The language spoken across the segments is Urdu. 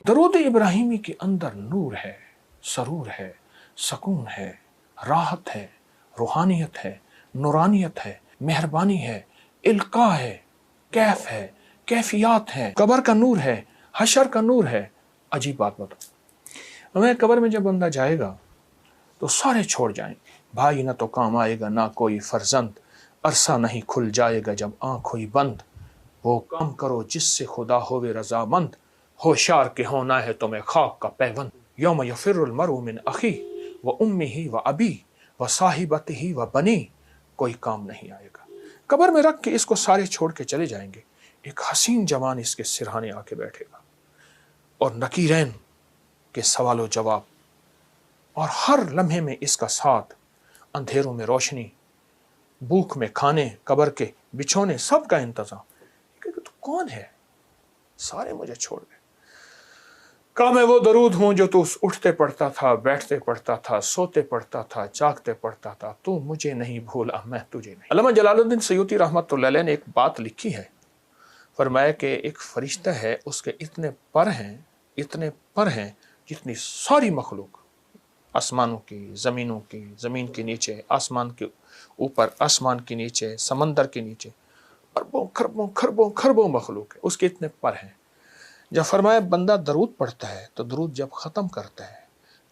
درود ابراہیمی کے اندر نور ہے، سرور ہے، سکون ہے، راحت ہے، روحانیت ہے، نورانیت ہے، مہربانی ہے، القاء ہے، کیف ہے، کیفیات ہے، قبر کا نور ہے، حشر کا نور ہے۔ عجیب بات بتاؤ، ہمیں قبر میں جب بندہ جائے گا تو سارے چھوڑ جائیں گے، بھائی نہ تو کام آئے گا نہ کوئی فرزند، عرصہ نہیں کھل جائے گا جب آنکھ ہوئی بند، وہ کام کرو جس سے خدا ہوئے رضامند، ہوشیار کے ہونا ہے تمہیں خاک کا پیوند، یوم یفر المرء من اخی و امہ و ابی و صاحبتہ و بنی، کوئی کام نہیں آئے گا۔ قبر میں رکھ کے اس کو سارے چھوڑ کے چلے جائیں گے، ایک حسین جوان اس کے سرہانے آ کے بیٹھے گا، اور نکیرین کے سوال و جواب، اور ہر لمحے میں اس کا ساتھ، اندھیروں میں روشنی، بھوک میں کھانے، قبر کے بچھونے، سب کا انتظام۔ کہ تو کون ہے؟ سارے مجھے چھوڑ گئے۔ کہا میں وہ درود ہوں جو تو اٹھتے پڑھتا تھا، بیٹھتے پڑھتا تھا، سوتے پڑھتا تھا، جاگتے پڑھتا تھا، تو مجھے نہیں بھولا، میں تجھے نہیں۔ علامہ جلال الدین سیوطی رحمۃ اللہ علیہ نے ایک بات لکھی ہے، فرمایا کہ ایک فرشتہ ہے، اس کے اتنے پر ہیں جتنی ساری مخلوق، آسمانوں کی، زمینوں کی، زمین کے نیچے، آسمان کے اوپر، آسمان کے نیچے، سمندر کے نیچے، اربوں خربوں خربوں خربوں مخلوق ہے، اس کے اتنے پر ہیں۔ جب فرمایا بندہ درود پڑھتا ہے تو درود جب ختم کرتا ہے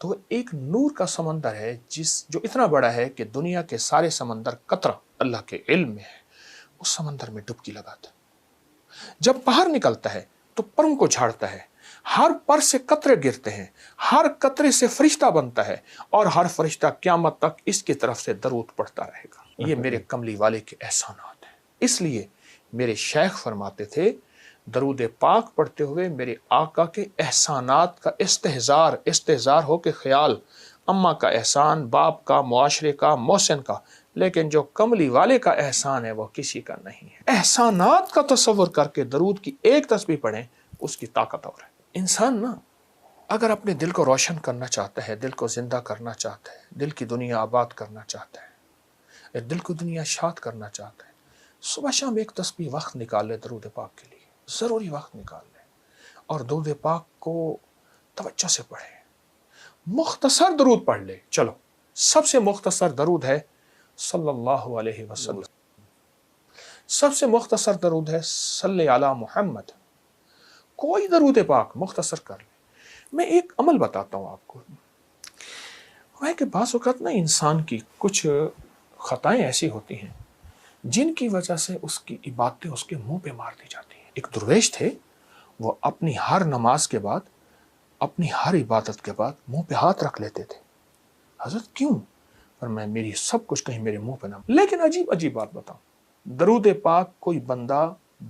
تو وہ ایک نور کا سمندر ہے جو اتنا بڑا ہے کہ دنیا کے سارے سمندر قطرہ اللہ کے علم میں ہے، اس سمندر میں ڈبکی لگاتا ہے۔ جب باہر نکلتا ہے تو پروں کو جھاڑتا ہے، ہر پر سے قطرے گرتے ہیں، ہر قطرے سے فرشتہ بنتا ہے، اور ہر فرشتہ قیامت تک اس کی طرف سے درود پڑھتا رہے گا۔ یہ میرے کملی والے کے احسانات ہیں۔ اس لیے میرے شیخ فرماتے تھے درود پاک پڑھتے ہوئے میرے آقا کے احسانات کا استحضار ہو کے خیال، اماں کا احسان، باپ کا، معاشرے کا، محسن کا، لیکن جو کملی والے کا احسان ہے وہ کسی کا نہیں ہے۔ احسانات کا تصور کر کے درود کی ایک تسبیح پڑھیں، اس کی طاقت اور ہے۔ انسان نا اگر اپنے دل کو روشن کرنا چاہتا ہے، دل کو زندہ کرنا چاہتا ہے، دل کی دنیا آباد کرنا چاہتا ہے، دل کو دنیا شاد کرنا چاہتا ہے، صبح شام ایک تسبیح وقت نکال لے درود پاک کے لیے، ضروری وقت نکال لے، اور درود پاک کو توجہ سے پڑھے، مختصر درود پڑھ لے۔ چلو سب سے مختصر درود ہے صلی اللہ علیہ وسلم، سب سے مختصر درود ہے صلی علی محمد۔ کوئی درود پاک مختصر کر لے۔ میں ایک عمل بتاتا ہوں آپ کو، وہ ہے کہ بعض اوقات نا انسان کی کچھ خطائیں ایسی ہوتی ہیں جن کی وجہ سے اس کی عبادتیں اس کے منہ پہ مار دی جاتی ہیں۔ ایک درویش تھے، وہ اپنی ہر نماز کے بعد، اپنی ہر عبادت کے بعد منہ پہ ہاتھ رکھ لیتے تھے۔ حضرت کیوں؟ پر میں میری سب کچھ کہیں میرے منہ پہ نہ۔ لیکن عجیب بات بتاؤں، درود پاک کوئی بندہ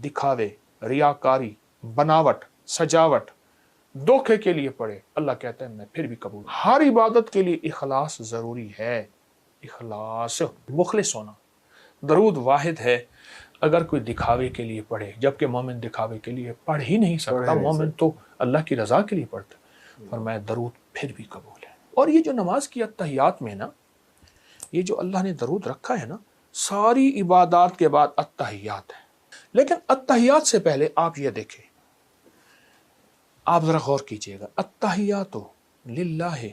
دکھاوے، ریاکاری، بناوٹ، سجاوٹ، دھوکے کے لیے پڑھے، اللہ کہتا ہے میں پھر بھی قبول۔ ہر عبادت کے لیے اخلاص ضروری ہے، اخلاص، مخلص ہونا۔ درود واحد ہے، اگر کوئی دکھاوے کے لیے پڑھے، جبکہ مومن دکھاوے کے لیے پڑھ ہی نہیں سکتا، مومن تو اللہ کی رضا کے لیے پڑھتا ہے، فرمایا درود پھر بھی قبول ہے۔ اور یہ جو نماز کی اتحیات میں نا، یہ جو اللہ نے درود رکھا ہے نا، ساری عبادات کے بعد اتحیات ہے، لیکن اتحیات سے پہلے آپ یہ دیکھیں، آپ ذرا غور کیجئے گا، اتحیات للہ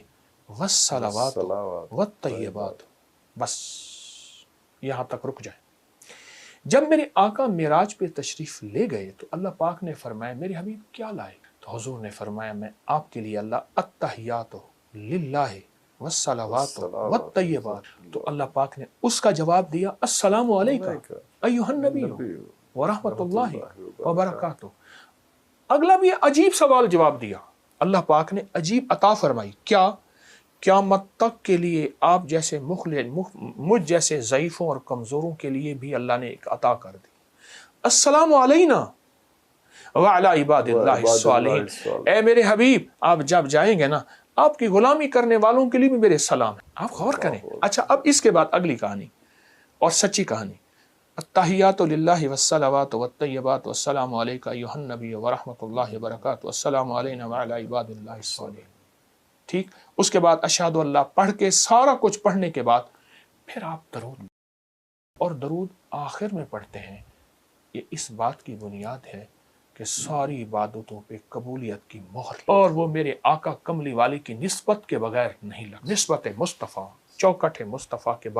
والصلوات والطیبات، بس یہاں تک رک جائیں۔ جب میرے آقا معراج پہ تشریف لے گئے تو اللہ پاک نے فرمایا میرے حبیب کیا لائے؟ تو حضور نے فرمایا میں آپ کے لیے اللہ اتحیات للہ والصلوات والطیبات، تو اللہ پاک نے اس کا جواب دیا السلام علیکم ایھا النبی ورحمۃ اللہ وبرکاتہ۔ اگلا بھی عجیب سوال جواب دیا، اللہ پاک نے عجیب عطا فرمائی، کیا؟ قیامت تک کے لیے آپ جیسے مجھ جیسے ضعیفوں اور کمزوروں کے لیے بھی اللہ نے ایک عطا کر دی، السلام علینا وعلی عباد اللہ الصالحین۔ اے میرے حبیب آپ جب جائیں گے نا، آپ کی غلامی کرنے والوں کے لیے بھی میرے سلام ہے۔ آپ غور کریں۔ اچھا اب اس کے بعد اگلی کہانی اور سچی کہانی، التحیات للہ والصلوات والطیبات والسلام علیک ایھا النبی ورحمۃ اللہ وبرکاتہ والسلام علینا وعلی عباد اللہ الصالحین۔ ٹھیک، اس کے بعد اشہد اللہ پڑھ کے، سارا کچھ پڑھنے کے بعد پھر آپ درود، اور درود آخر میں پڑھتے ہیں۔ یہ اس بات کی بنیاد ہے کہ ساری عبادتوں پہ قبولیت کی مہر، اور وہ میرے آقا کملی والی کی نسبت کے بغیر نہیں لگ، نسبت مصطفیٰ، چوکٹ مصطفیٰ کے بغیر